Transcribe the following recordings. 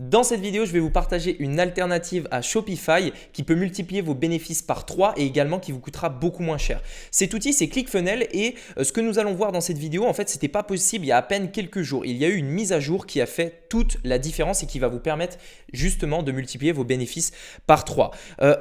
Dans cette vidéo, je vais vous partager une alternative à Shopify qui peut multiplier vos bénéfices par 3 et également qui vous coûtera beaucoup moins cher. Cet outil, c'est ClickFunnels et ce que nous allons voir dans cette vidéo, en fait, ce n'était pas possible il y a à peine quelques jours. Il y a eu une mise à jour qui a fait toute la différence et qui va vous permettre justement de multiplier vos bénéfices par 3.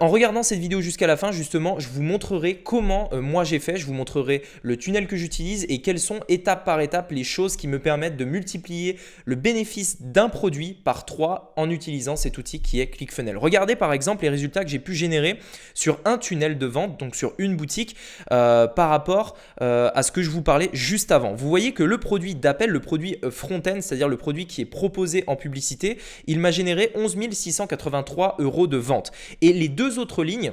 En regardant cette vidéo jusqu'à la fin, justement, je vous montrerai comment moi j'ai fait, je vous montrerai le tunnel que j'utilise et quelles sont étape par étape les choses qui me permettent de multiplier le bénéfice d'un produit par 3 en utilisant cet outil qui est ClickFunnels. Regardez par exemple les résultats que j'ai pu générer sur un tunnel de vente, donc sur une boutique par rapport à ce que je vous parlais juste avant. Vous voyez que le produit d'appel, le produit front-end, c'est-à-dire le produit qui est proposé en publicité, il m'a généré 11 683 € de vente. Et les deux autres lignes,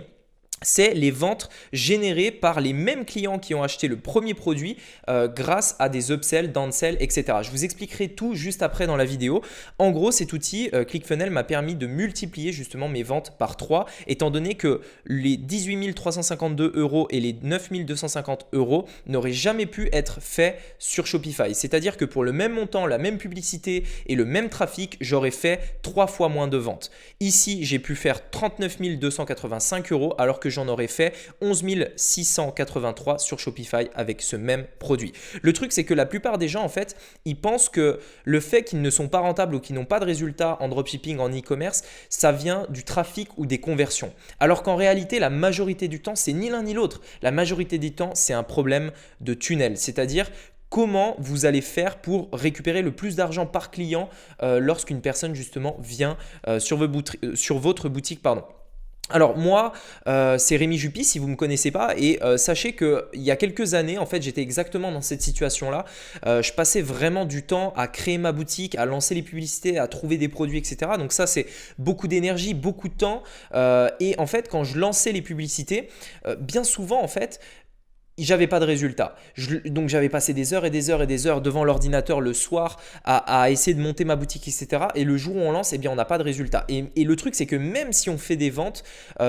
c'est les ventes générées par les mêmes clients qui ont acheté le premier produit grâce à des upsells, downsells, etc. Je vous expliquerai tout juste après dans la vidéo. En gros, cet outil ClickFunnels m'a permis de multiplier justement mes ventes par 3, étant donné que les 18 352 € et les 9 250 € n'auraient jamais pu être faits sur Shopify. C'est-à-dire que pour le même montant, la même publicité et le même trafic, j'aurais fait 3 fois moins de ventes. Ici, j'ai pu faire 39 285 € alors que j'en aurais fait 11 683 sur Shopify avec ce même produit. Le truc, c'est que la plupart des gens, en fait, ils pensent que le fait qu'ils ne sont pas rentables ou qu'ils n'ont pas de résultats en dropshipping, en e-commerce, ça vient du trafic ou des conversions. Alors qu'en réalité, la majorité du temps, c'est ni l'un ni l'autre. La majorité du temps, c'est un problème de tunnel, c'est-à-dire comment vous allez faire pour récupérer le plus d'argent par client lorsqu'une personne justement vient sur votre boutique. Alors moi, c'est Rémi Jupy si vous ne me connaissez pas et sachez qu'il y a quelques années, en fait, j'étais exactement dans cette situation-là. Je passais vraiment du temps à créer ma boutique, à lancer les publicités, à trouver des produits, etc. Donc ça, c'est beaucoup d'énergie, beaucoup de temps. Et en fait, quand je lançais les publicités, bien souvent, en fait, j'avais pas de résultat. Donc j'avais passé des heures et des heures et des heures devant l'ordinateur le soir à essayer de monter ma boutique, etc. Et le jour où on lance, eh bien, on n'a pas de résultat. Et le truc, c'est que même si on fait des ventes,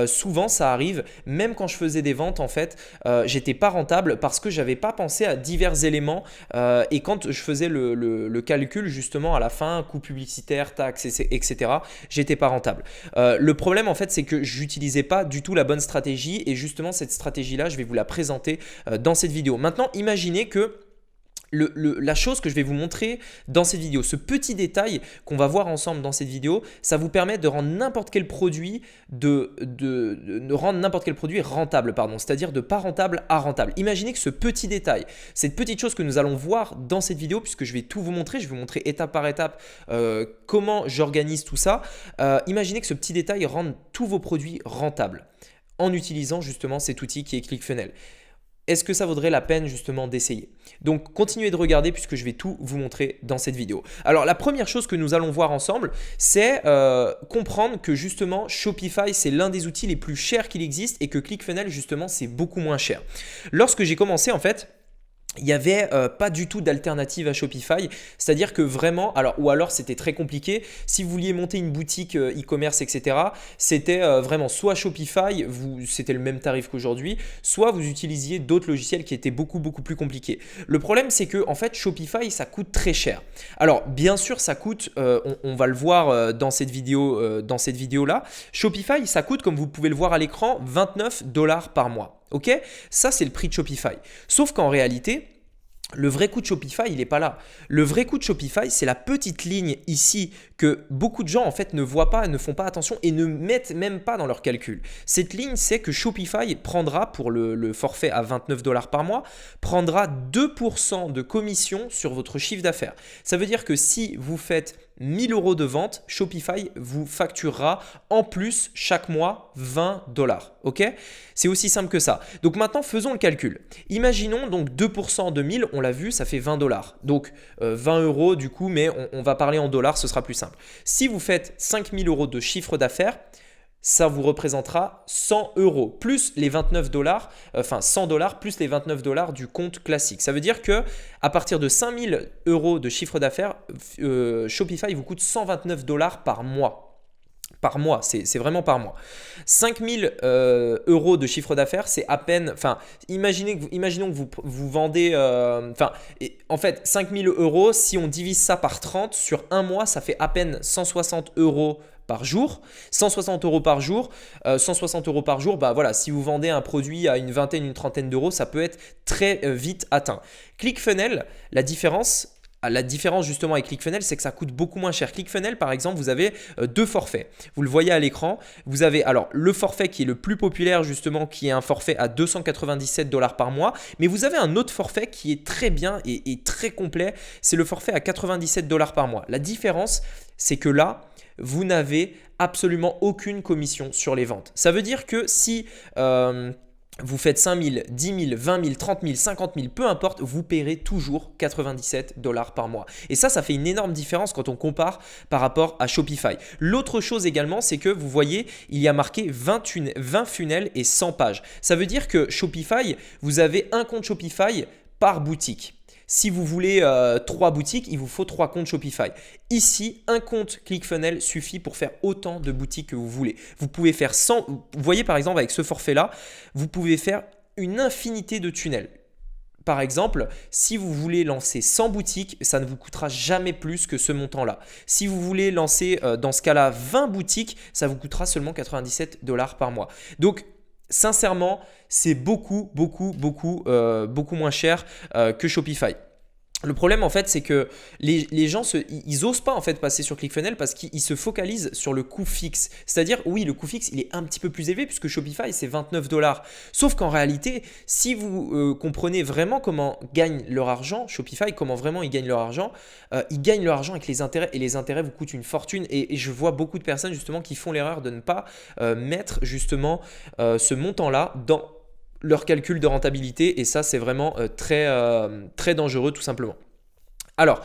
souvent ça arrive, même quand je faisais des ventes, en fait, j'étais pas rentable parce que j'avais pas pensé à divers éléments. Et quand je faisais le calcul, justement, à la fin, coût publicitaire, taxes, etc., j'étais pas rentable. Le problème, en fait, c'est que j'utilisais pas du tout la bonne stratégie. Et justement, cette stratégie-là, je vais vous la présenter dans cette vidéo. Maintenant, imaginez que la chose que je vais vous montrer dans cette vidéo, ce petit détail qu'on va voir ensemble dans cette vidéo, ça vous permet de rendre n'importe quel produit rentable, c'est-à-dire de pas rentable à rentable. Imaginez que ce petit détail, cette petite chose que nous allons voir dans cette vidéo, puisque je vais tout vous montrer, je vais vous montrer étape par étape comment j'organise tout ça. Imaginez que ce petit détail rende tous vos produits rentables en utilisant justement cet outil qui est ClickFunnels. Est-ce que ça vaudrait la peine justement d'essayer? Donc continuez de regarder puisque je vais tout vous montrer dans cette vidéo. Alors la première chose que nous allons voir ensemble, c'est comprendre que justement Shopify, c'est l'un des outils les plus chers qu'il existe et que ClickFunnels justement c'est beaucoup moins cher. Lorsque j'ai commencé, en fait, il n'y avait pas du tout d'alternative à Shopify, c'est-à-dire que vraiment, alors c'était très compliqué, si vous vouliez monter une boutique e-commerce, etc., c'était vraiment soit Shopify, c'était le même tarif qu'aujourd'hui, soit vous utilisiez d'autres logiciels qui étaient beaucoup plus compliqués. Le problème, c'est que en fait, Shopify, ça coûte très cher. Alors bien sûr, ça coûte, on va le voir dans cette vidéo-là, Shopify, ça coûte, comme vous pouvez le voir à l'écran, 29 $ par mois. Ok, ça c'est le prix de Shopify. Sauf qu'en réalité, le vrai coût de Shopify, il n'est pas là. Le vrai coût de Shopify, c'est la petite ligne ici que beaucoup de gens en fait ne voient pas, ne font pas attention et ne mettent même pas dans leur calcul. Cette ligne, c'est que Shopify prendra pour le forfait à 29 $ par mois, prendra 2% de commission sur votre chiffre d'affaires. Ça veut dire que si vous faites 1000 € de vente, Shopify vous facturera en plus chaque mois 20 $. Ok? C'est aussi simple que ça. Donc maintenant, faisons le calcul. Imaginons donc 2% de 1000, on l'a vu, ça fait 20 $. Donc 20 € du coup, mais on va parler en dollars, ce sera plus simple. Si vous faites 5000 € de chiffre d'affaires, ça vous représentera 100 € plus les 29 $, enfin 100 $ plus les 29 $ du compte classique. Ça veut dire que à partir de 5000 € de chiffre d'affaires, Shopify vous coûte 129 $ par mois. par mois, c'est vraiment par mois. 5 000 euros de chiffre d'affaires, c'est à peine, enfin, imaginons que vous vendez, en fait, 5 000 euros, si on divise ça par 30, sur un mois, ça fait à peine 160 euros par jour. 160 euros par jour, 160 euros par jour, bah voilà, si vous vendez un produit à une vingtaine, une trentaine d'euros, ça peut être très vite atteint. ClickFunnels, la différence justement avec ClickFunnels, c'est que ça coûte beaucoup moins cher. ClickFunnels, par exemple, vous avez deux forfaits. Vous le voyez à l'écran. Vous avez alors le forfait qui est le plus populaire justement, qui est un forfait à 297 $ par mois. Mais vous avez un autre forfait qui est très bien et très complet. C'est le forfait à 97 $ par mois. La différence, c'est que là, vous n'avez absolument aucune commission sur les ventes. Ça veut dire que si vous faites 5 000, 10 000, 20 000, 30 000, 50 000, peu importe, vous paierez toujours 97 $ par mois. Et ça fait une énorme différence quand on compare par rapport à Shopify. L'autre chose également, c'est que vous voyez, il y a marqué 20 funnels et 100 pages. Ça veut dire que Shopify, vous avez un compte Shopify par boutique. Si vous voulez 3 boutiques, il vous faut 3 comptes Shopify. Ici, un compte ClickFunnels suffit pour faire autant de boutiques que vous voulez. Vous pouvez faire 100, vous voyez par exemple avec ce forfait-là, vous pouvez faire une infinité de tunnels. Par exemple, si vous voulez lancer 100 boutiques, ça ne vous coûtera jamais plus que ce montant-là. Si vous voulez lancer dans ce cas-là 20 boutiques, ça vous coûtera seulement 97 $ par mois. Donc, sincèrement, c'est beaucoup moins cher que Shopify. Le problème en fait, c'est que les gens ils osent pas en fait passer sur ClickFunnels parce qu'ils se focalisent sur le coût fixe. C'est-à-dire, oui, le coût fixe il est un petit peu plus élevé puisque Shopify c'est 29 $. Sauf qu'en réalité, si vous comprenez vraiment comment gagnent leur argent, Shopify, comment vraiment ils gagnent leur argent, ils gagnent leur argent avec les intérêts et les intérêts vous coûtent une fortune. Et je vois beaucoup de personnes justement qui font l'erreur de ne pas mettre justement ce montant-là dans leur calcul de rentabilité et ça c'est vraiment très dangereux tout simplement. Alors,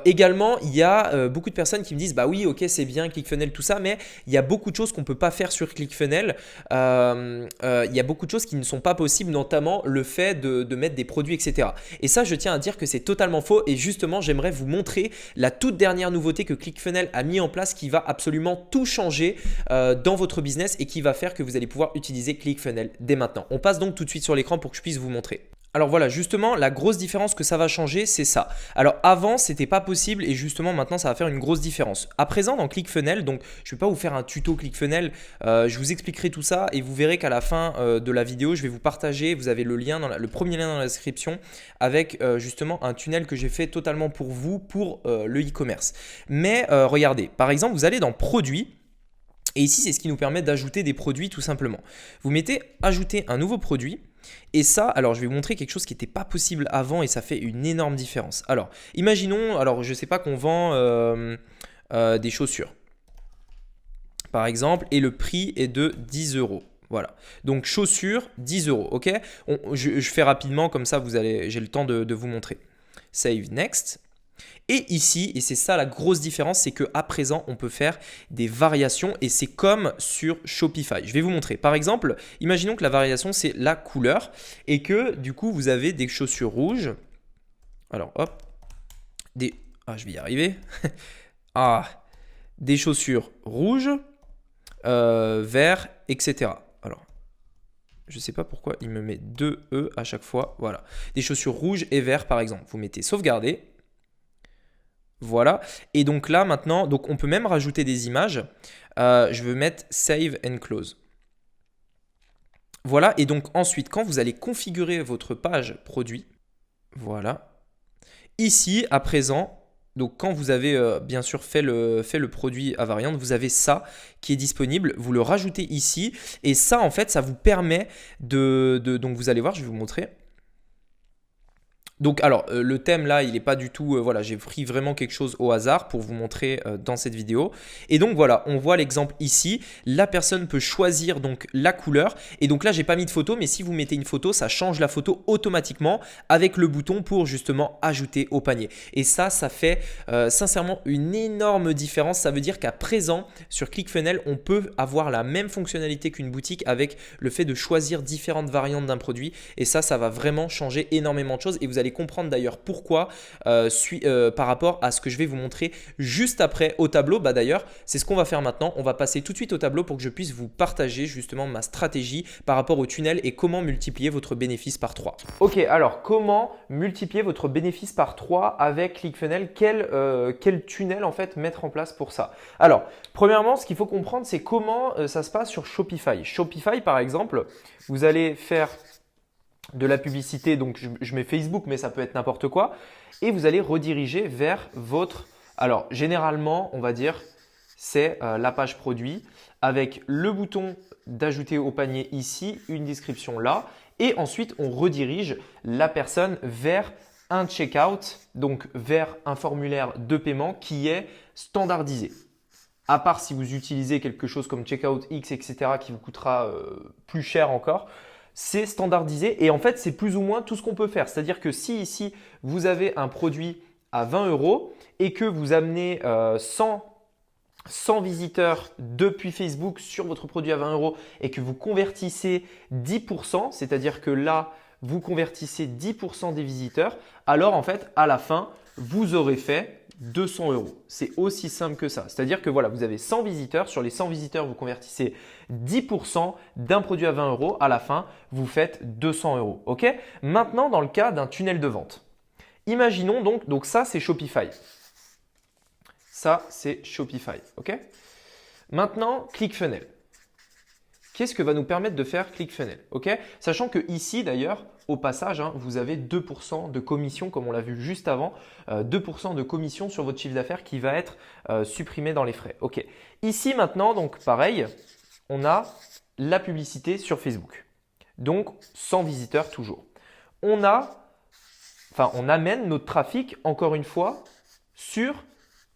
également, il y a beaucoup de personnes qui me disent « Bah oui, ok, c'est bien ClickFunnels, tout ça, mais il y a beaucoup de choses qu'on ne peut pas faire sur ClickFunnels. Il y a beaucoup de choses qui ne sont pas possibles, notamment le fait de mettre des produits, etc. » Et ça, je tiens à dire que c'est totalement faux et justement, j'aimerais vous montrer la toute dernière nouveauté que ClickFunnels a mis en place qui va absolument tout changer dans votre business et qui va faire que vous allez pouvoir utiliser ClickFunnels dès maintenant. On passe donc tout de suite sur l'écran pour que je puisse vous montrer. Alors voilà, justement, la grosse différence que ça va changer, c'est ça. Alors avant, c'était pas possible et justement maintenant, ça va faire une grosse différence. À présent, dans ClickFunnels, donc je ne vais pas vous faire un tuto ClickFunnels, je vous expliquerai tout ça et vous verrez qu'à la fin de la vidéo, je vais vous partager, vous avez le premier lien dans la description avec justement un tunnel que j'ai fait totalement pour vous, pour le e-commerce. Mais regardez, par exemple, vous allez dans Produits. Et ici, c'est ce qui nous permet d'ajouter des produits tout simplement. Vous mettez ajouter un nouveau produit. Et ça, alors je vais vous montrer quelque chose qui n'était pas possible avant et ça fait une énorme différence. Alors, imaginons, alors je ne sais pas qu'on vend des chaussures, par exemple, et le prix est de 10 €. Voilà, donc chaussures, 10 €, ok. Je fais rapidement, comme ça j'ai le temps de vous montrer. Save Next. Et ici, et c'est ça la grosse différence, c'est qu'à présent, on peut faire des variations et c'est comme sur Shopify. Je vais vous montrer. Par exemple, imaginons que la variation, c'est la couleur et que du coup, vous avez des chaussures rouges. Alors, hop. Je vais y arriver. Des chaussures rouges, vert, etc. Alors, je ne sais pas pourquoi il me met 2 E à chaque fois. Voilà. Des chaussures rouges et vert, par exemple. Vous mettez sauvegarder. Voilà, et donc là maintenant, donc on peut même rajouter des images. Je veux mettre Save and Close. Voilà, et donc ensuite, quand vous allez configurer votre page produit, voilà. Ici, à présent, donc quand vous avez bien sûr fait le produit à variante, vous avez ça qui est disponible. Vous le rajoutez ici, et ça en fait, ça vous permet donc vous allez voir, je vais vous montrer. Donc alors le thème là il n'est pas du tout, voilà, j'ai pris vraiment quelque chose au hasard pour vous montrer dans cette vidéo. Et donc voilà, on voit l'exemple ici, la personne peut choisir donc la couleur et donc là j'ai pas mis de photo mais si vous mettez une photo ça change la photo automatiquement avec le bouton pour justement ajouter au panier. Et ça fait sincèrement une énorme différence. Ça veut dire qu'à présent sur ClickFunnels on peut avoir la même fonctionnalité qu'une boutique avec le fait de choisir différentes variantes d'un produit et ça va vraiment changer énormément de choses et vous allez allez comprendre d'ailleurs pourquoi par rapport à ce que je vais vous montrer juste après au tableau. D'ailleurs, c'est ce qu'on va faire maintenant. On va passer tout de suite au tableau pour que je puisse vous partager justement ma stratégie par rapport au tunnel et comment multiplier votre bénéfice par 3. Ok, alors comment multiplier votre bénéfice par 3 avec ClickFunnels? Quel tunnel en fait mettre en place pour ça? Alors, premièrement, ce qu'il faut comprendre, c'est comment ça se passe sur Shopify. Shopify, par exemple, vous allez faire de la publicité, donc je mets Facebook, mais ça peut être n'importe quoi, et vous allez rediriger vers votre… Alors, généralement, on va dire, c'est la page produit avec le bouton d'ajouter au panier ici, une description là, et ensuite, on redirige la personne vers un checkout, donc vers un formulaire de paiement qui est standardisé. À part si vous utilisez quelque chose comme Checkout X, etc., qui vous coûtera plus cher encore, c'est standardisé et en fait, c'est plus ou moins tout ce qu'on peut faire. C'est-à-dire que si ici, vous avez un produit à 20 € et que vous amenez 100 visiteurs depuis Facebook sur votre produit à 20 € et que vous convertissez 10%, c'est-à-dire que là, vous convertissez 10% des visiteurs, alors en fait, à la fin, vous aurez fait 200 €. C'est aussi simple que ça. C'est-à-dire que voilà, vous avez 100 visiteurs. Sur les 100 visiteurs, vous convertissez 10% d'un produit à 20 €. À la fin, vous faites 200 €. OK? Maintenant, dans le cas d'un tunnel de vente. Imaginons donc ça, c'est Shopify. Ça, c'est Shopify. OK? Maintenant, ClickFunnels. Qu'est-ce que va nous permettre de faire ClickFunnels? OK? Sachant que ici, d'ailleurs, au passage, vous avez 2% de commission, comme on l'a vu juste avant, 2% de commission sur votre chiffre d'affaires qui va être supprimé dans les frais. OK. Ici, maintenant, donc pareil, on a la publicité sur Facebook. Donc, 100 visiteurs toujours. On amène notre trafic, encore une fois, sur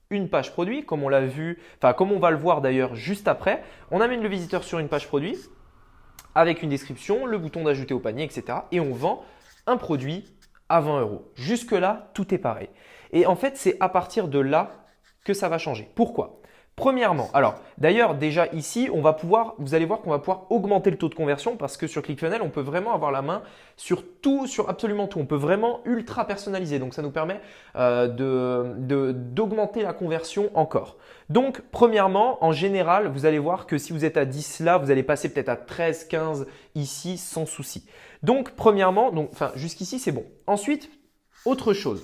une page produit, comme on l'a vu, comme on va le voir d'ailleurs juste après. On amène le visiteur sur une page produit avec une description, le bouton d'ajouter au panier, etc. Et on vend un produit à 20 €. Jusque-là, tout est pareil. Et en fait, c'est à partir de là que ça va changer. Pourquoi? Premièrement, alors d'ailleurs déjà ici, vous allez voir qu'on va pouvoir augmenter le taux de conversion parce que sur ClickFunnels, on peut vraiment avoir la main sur tout, sur absolument tout. On peut vraiment ultra personnaliser. Donc ça nous permet d'augmenter la conversion encore. Donc premièrement, en général, vous allez voir que si vous êtes à 10 là, vous allez passer peut-être à 13, 15 ici sans souci. Donc premièrement, jusqu'ici c'est bon. Ensuite, autre chose.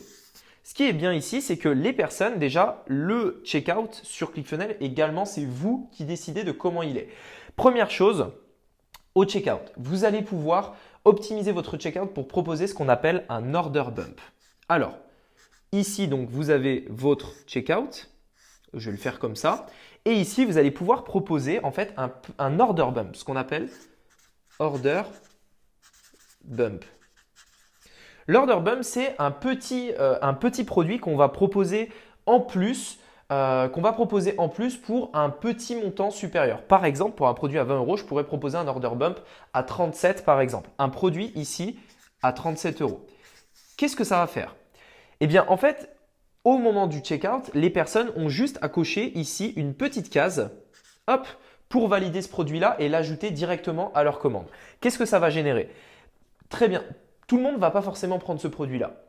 Ce qui est bien ici, c'est que les personnes, déjà, le checkout sur ClickFunnels également, c'est vous qui décidez de comment il est. Première chose, au checkout, vous allez pouvoir optimiser votre checkout pour proposer ce qu'on appelle un order bump. Alors, ici, donc, vous avez votre checkout. Je vais le faire comme ça. Et ici, vous allez pouvoir proposer en fait un order bump, ce qu'on appelle order bump. L'order bump, c'est un petit produit qu'on va proposer en plus, pour un petit montant supérieur. Par exemple, pour un produit à 20 €, je pourrais proposer un order bump à 37 par exemple. Un produit ici à 37 €. Qu'est-ce que ça va faire? Eh bien, en fait, au moment du checkout, les personnes ont juste à cocher ici une petite case, hop, pour valider ce produit-là et l'ajouter directement à leur commande. Qu'est-ce que ça va générer? Très bien. Tout le monde ne va pas forcément prendre ce produit-là.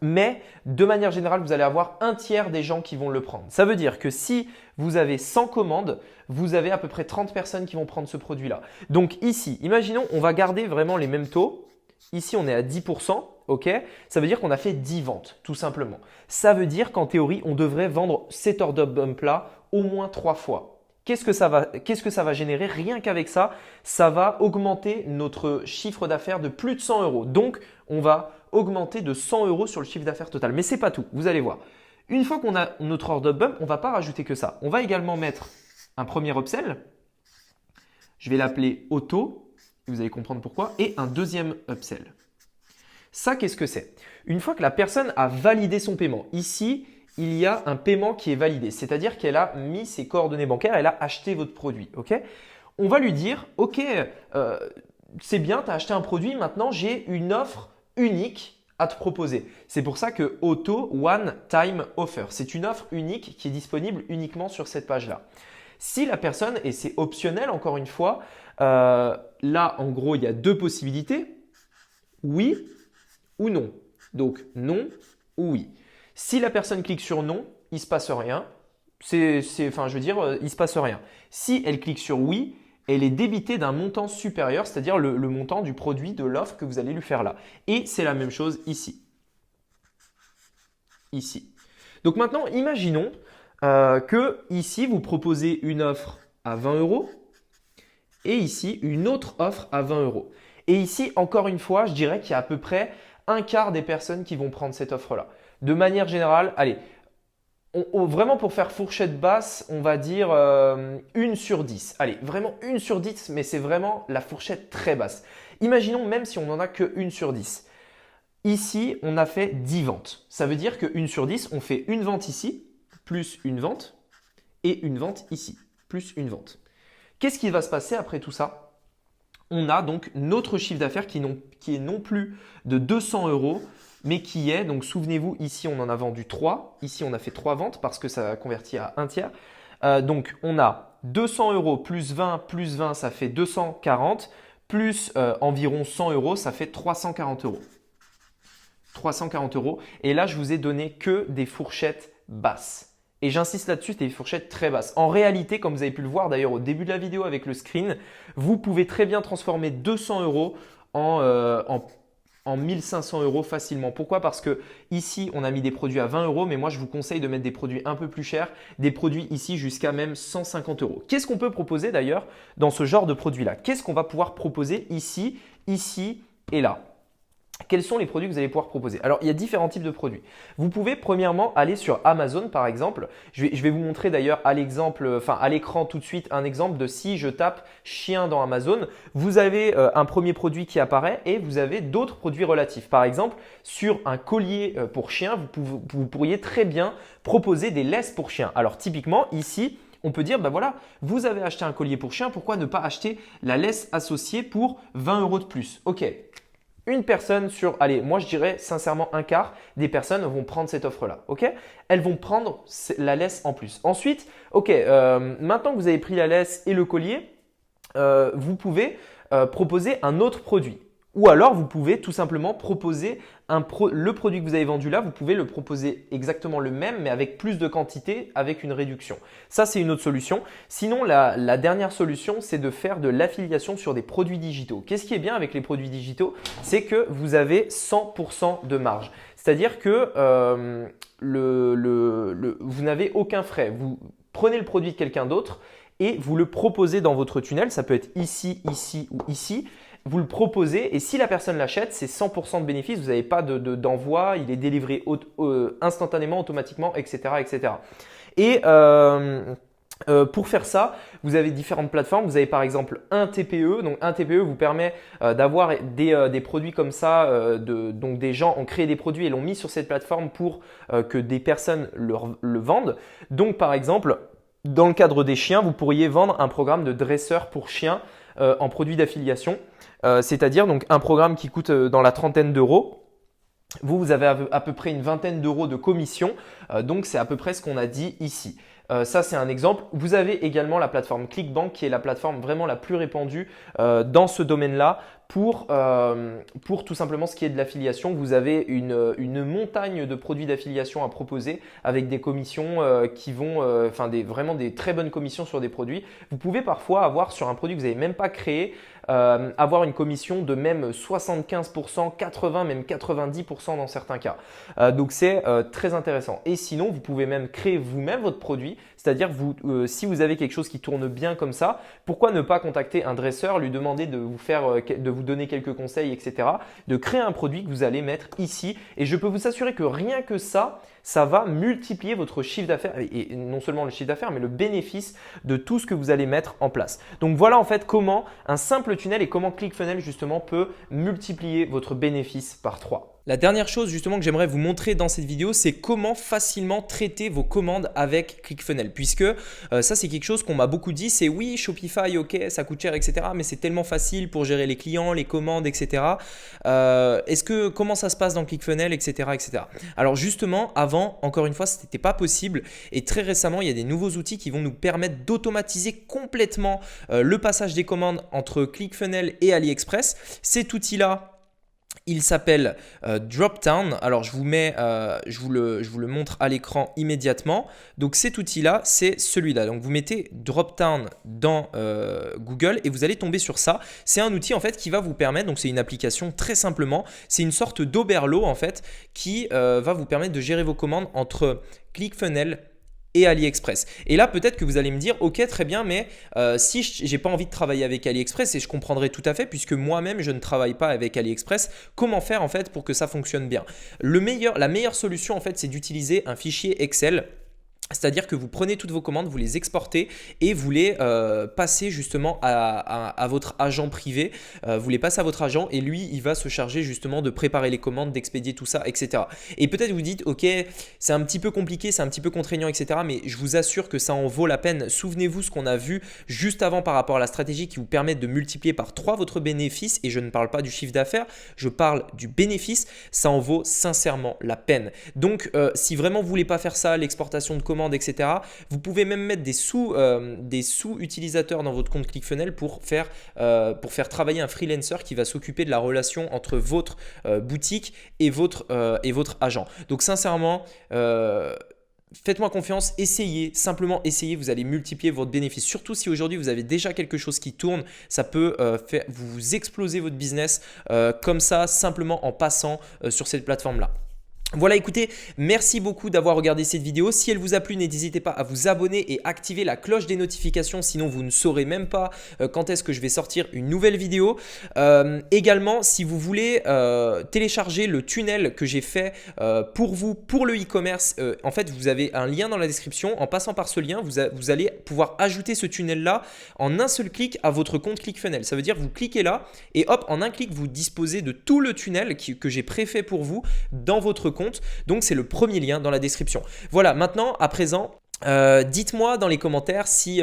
Mais de manière générale, vous allez avoir un tiers des gens qui vont le prendre. Ça veut dire que si vous avez 100 commandes, vous avez à peu près 30 personnes qui vont prendre ce produit-là. Donc ici, imaginons, on va garder vraiment les mêmes taux. Ici, on est à 10%. OK? Ça veut dire qu'on a fait 10 ventes, tout simplement. Ça veut dire qu'en théorie, on devrait vendre cet order bump-là au moins 3 fois. Qu'est-ce que ça va générer? Rien qu'avec ça, ça va augmenter notre chiffre d'affaires de plus de 100 €. Donc, on va augmenter de 100 € sur le chiffre d'affaires total. Mais ce n'est pas tout, vous allez voir. Une fois qu'on a notre order bump, on ne va pas rajouter que ça. On va également mettre un premier upsell. Je vais l'appeler auto, vous allez comprendre pourquoi, et un deuxième upsell. Ça, qu'est-ce que c'est? Une fois que la personne a validé son paiement, ici, il y a un paiement qui est validé, c'est-à-dire qu'elle a mis ses coordonnées bancaires, elle a acheté votre produit. OK? On va lui dire, OK, c'est bien, tu as acheté un produit, maintenant j'ai une offre unique à te proposer. C'est pour ça que Auto One Time Offer, c'est une offre unique qui est disponible uniquement sur cette page-là. Si la personne, et c'est optionnel encore une fois, là en gros il y a deux possibilités, oui ou non. Donc non ou oui. Si la personne clique sur non, il ne se passe rien. Enfin, je veux dire, il ne se passe rien. Si elle clique sur oui, elle est débitée d'un montant supérieur, c'est-à-dire le montant du produit, de l'offre que vous allez lui faire là. Et c'est la même chose ici. Ici. Donc maintenant, imaginons que ici, vous proposez une offre à 20 € et ici, une autre offre à 20 €. Et ici, encore une fois, je dirais qu'il y a à peu près un quart des personnes qui vont prendre cette offre-là. De manière générale, allez, vraiment pour faire fourchette basse, on va dire 1 sur 10. Allez, vraiment 1 sur 10, mais c'est vraiment la fourchette très basse. Imaginons même si on n'en a que 1 sur 10. Ici, on a fait 10 ventes. Ça veut dire que 1 sur 10, on fait une vente ici, plus une vente, et une vente ici, plus une vente. Qu'est-ce qui va se passer après tout ça? On a donc notre chiffre d'affaires qui est non plus de 200 €, mais qui est, donc souvenez-vous, ici on en a vendu 3, ici on a fait 3 ventes parce que ça a converti à un tiers. Donc on a 200 € plus 20, ça fait 240, plus environ 100 €, ça fait 340 €. 340 €. Et là, je vous ai donné que des fourchettes basses. Et j'insiste là-dessus, c'est des fourchettes très basses. En réalité, comme vous avez pu le voir d'ailleurs au début de la vidéo avec le screen, vous pouvez très bien transformer 200 € en 1500 € facilement. Pourquoi? Parce que ici, on a mis des produits à 20 €, mais moi, je vous conseille de mettre des produits un peu plus chers, des produits ici jusqu'à même 150 €. Qu'est-ce qu'on peut proposer d'ailleurs dans ce genre de produit-là? Qu'est-ce qu'on va pouvoir proposer ici, ici et là? Quels sont les produits que vous allez pouvoir proposer? Alors, il y a différents types de produits. Vous pouvez premièrement aller sur Amazon par exemple. Je vais vous montrer d'ailleurs à l'écran tout de suite un exemple de si je tape chien dans Amazon. Vous avez un premier produit qui apparaît et vous avez d'autres produits relatifs. Par exemple, sur un collier pour chien, vous pourriez très bien proposer des laisses pour chien. Alors, typiquement ici, on peut dire, ben voilà, vous avez acheté un collier pour chien, pourquoi ne pas acheter la laisse associée pour 20 € de plus? Ok. Une personne sur, allez, moi je dirais sincèrement un quart des personnes vont prendre cette offre-là. Ok? Elles vont prendre la laisse en plus. Ensuite, ok, maintenant que vous avez pris la laisse et le collier, vous pouvez proposer un autre produit. Ou alors, vous pouvez tout simplement proposer le produit que vous avez vendu là, vous pouvez le proposer exactement le même, mais avec plus de quantité, avec une réduction. Ça, c'est une autre solution. Sinon, la dernière solution, c'est de faire de l'affiliation sur des produits digitaux. Qu'est-ce qui est bien avec les produits digitaux? C'est que vous avez 100% de marge. C'est-à-dire que vous n'avez aucun frais. Vous prenez le produit de quelqu'un d'autre et vous le proposez dans votre tunnel. Ça peut être ici, ici ou ici. Vous le proposez et si la personne l'achète, c'est 100% de bénéfice. Vous n'avez pas d'envoi, il est délivré instantanément, automatiquement, etc. etc. Et pour faire ça, vous avez différentes plateformes. Vous avez par exemple un TPE. Donc un TPE vous permet d'avoir des produits comme ça. Donc des gens ont créé des produits et l'ont mis sur cette plateforme pour que des personnes le vendent. Donc par exemple, dans le cadre des chiens, vous pourriez vendre un programme de dresseur pour chiens en produit d'affiliation. C'est-à-dire donc un programme qui coûte dans la trentaine d'euros. Vous avez à peu près une vingtaine d'euros de commission. Donc, c'est à peu près ce qu'on a dit ici. Ça, c'est un exemple. Vous avez également la plateforme ClickBank qui est la plateforme vraiment la plus répandue dans ce domaine-là pour tout simplement ce qui est de l'affiliation. Vous avez une montagne de produits d'affiliation à proposer avec des commissions qui vont, vraiment des très bonnes commissions sur des produits. Vous pouvez parfois avoir sur un produit que vous n'avez même pas créé, avoir une commission de même 75%, 80%, même 90% dans certains cas. Donc, c'est très intéressant. Et sinon, vous pouvez même créer vous-même votre produit. C'est-à-dire, si vous avez quelque chose qui tourne bien comme ça, pourquoi ne pas contacter un dresseur, lui demander de vous donner quelques conseils, etc. De créer un produit que vous allez mettre ici. Et je peux vous assurer que rien que ça va multiplier votre chiffre d'affaires et non seulement le chiffre d'affaires, mais le bénéfice de tout ce que vous allez mettre en place. Donc voilà en fait comment un simple tunnel et comment ClickFunnels justement peut multiplier votre bénéfice par 3. La dernière chose justement que j'aimerais vous montrer dans cette vidéo, c'est comment facilement traiter vos commandes avec ClickFunnels. Puisque ça, c'est quelque chose qu'on m'a beaucoup dit, c'est oui, Shopify, ok, ça coûte cher, etc. Mais c'est tellement facile pour gérer les clients, les commandes, etc. Comment ça se passe dans ClickFunnels, etc., etc. Alors justement, avant, encore une fois, ce n'était pas possible. Et très récemment, il y a des nouveaux outils qui vont nous permettre d'automatiser complètement le passage des commandes entre ClickFunnels et AliExpress. Cet outil-là, Il s'appelle Dropdown. Alors je vous le montre à l'écran immédiatement. Donc cet outil-là, c'est celui-là. Donc vous mettez Dropdown dans Google et vous allez tomber sur ça. C'est un outil en fait qui va vous permettre, donc c'est une application très simplement, c'est une sorte d'Oberlo en fait qui va vous permettre de gérer vos commandes entre ClickFunnels et AliExpress. Et là, peut-être que vous allez me dire, ok, très bien, mais si je n'ai pas envie de travailler avec AliExpress, et je comprendrai tout à fait, puisque moi-même, je ne travaille pas avec AliExpress, comment faire en fait pour que ça fonctionne bien? La meilleure solution en fait, c'est d'utiliser un fichier Excel. C'est-à-dire que vous prenez toutes vos commandes, vous les exportez et vous les passez justement à votre agent privé. Vous les passez à votre agent et lui, il va se charger justement de préparer les commandes, d'expédier tout ça, etc. Et peut-être vous dites, ok, c'est un petit peu compliqué, c'est un petit peu contraignant, etc. Mais je vous assure que ça en vaut la peine. Souvenez-vous ce qu'on a vu juste avant par rapport à la stratégie qui vous permet de multiplier par 3 votre bénéfice. Et je ne parle pas du chiffre d'affaires, je parle du bénéfice. Ça en vaut sincèrement la peine. Donc, si vraiment vous ne voulez pas faire ça, l'exportation de commandes, etc. Vous pouvez même mettre des sous-utilisateurs dans votre compte ClickFunnels pour faire travailler un freelancer qui va s'occuper de la relation entre votre boutique et votre agent. Donc sincèrement, faites-moi confiance, essayez, simplement essayez, vous allez multiplier votre bénéfice. Surtout si aujourd'hui vous avez déjà quelque chose qui tourne, ça peut vous exploser votre business comme ça, simplement en passant sur cette plateforme-là. Voilà, écoutez, merci beaucoup d'avoir regardé cette vidéo. Si elle vous a plu, n'hésitez pas à vous abonner et activer la cloche des notifications, sinon vous ne saurez même pas quand est-ce que je vais sortir une nouvelle vidéo. Également, si vous voulez télécharger le tunnel que j'ai fait pour vous, pour le e-commerce, en fait, vous avez un lien dans la description. En passant par ce lien, vous allez pouvoir ajouter ce tunnel-là en un seul clic à votre compte ClickFunnels. Ça veut dire que vous cliquez là et hop, en un clic, vous disposez de tout le tunnel que j'ai préfait pour vous dans votre compte. Donc c'est le premier lien dans la description. Voilà, maintenant à présent, dites-moi dans les commentaires si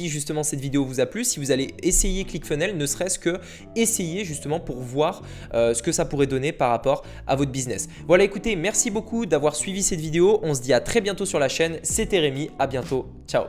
justement cette vidéo vous a plu, si vous allez essayer ClickFunnels, ne serait-ce que essayer justement pour voir ce que ça pourrait donner par rapport à votre business. Voilà, écoutez, merci beaucoup d'avoir suivi cette vidéo. On se dit à très bientôt sur la chaîne. C'était Rémi, à bientôt. Ciao.